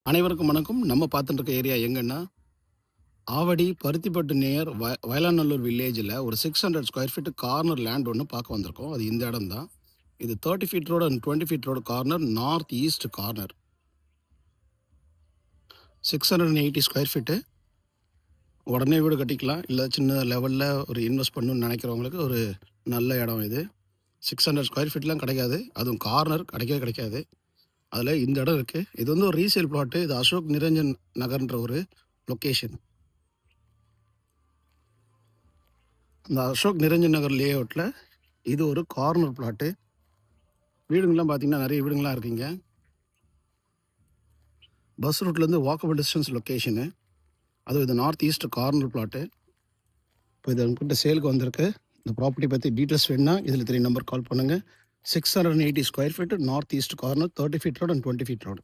அனைவருக்கும் வணக்கம். நம்ம பார்த்துட்டு இருக்க ஏரியா எங்கன்னா, ஆவடி பருத்திப்பட்டு நியர் வயலாநல்லூர் வில்லேஜில ஒரு 600 ஸ்கொயர் ஃபீட் கார்னர் லேண்ட் ஒண்ணு பார்க்க வந்திருக்கோம். அது இந்த இடம் தான். இது 30 feet road and 20 feet road corner, north east corner. 680 square feet. உடனே வீடு கட்டிக்கலாம். இல்ல சின்ன லெவல்ல ஒரு இன்வெஸ்ட் பண்ணணும்னு நினைக்கிறவங்களுக்கு ஒரு நல்ல இடம் இது. 600 ஸ்கொயர் ஃபீட்லாம் கிடைக்காது. அதுவும் கார்னர் கிடைக்கவே கிடைக்காது. அதில இந்த இடம் இருக்கு. இது வந்து ஒரு ரீசேல் பிளாட்டு. இது அசோக் நிரஞ்சன் நகர்ன்ற ஒரு லொக்கேஷன். இந்த அசோக் நிரஞ்சன் நகர் லேஅவுட்டில் இது ஒரு கார்னர் பிளாட்டு. வீடுங்கள்லாம் பார்த்தீங்கன்னா நிறைய வீடுங்கள்லாம் இருக்குங்க. பஸ் ரூட்லேருந்து வாக்கபிள் டிஸ்டன்ஸ் லொக்கேஷனு. அதுவும் இது நார்த் ஈஸ்ட் கார்னர் பிளாட்டு. இப்போ இது உங்ககிட்ட சேலுக்கு வந்திருக்கு. இந்த ப்ராப்பர்ட்டி பற்றி டீட்டெயில்ஸ் வேணுன்னா இதில் 3 நம்பர் கால் பண்ணுங்கள். 680 square feet north east corner, 30 feet road and 20 feet road.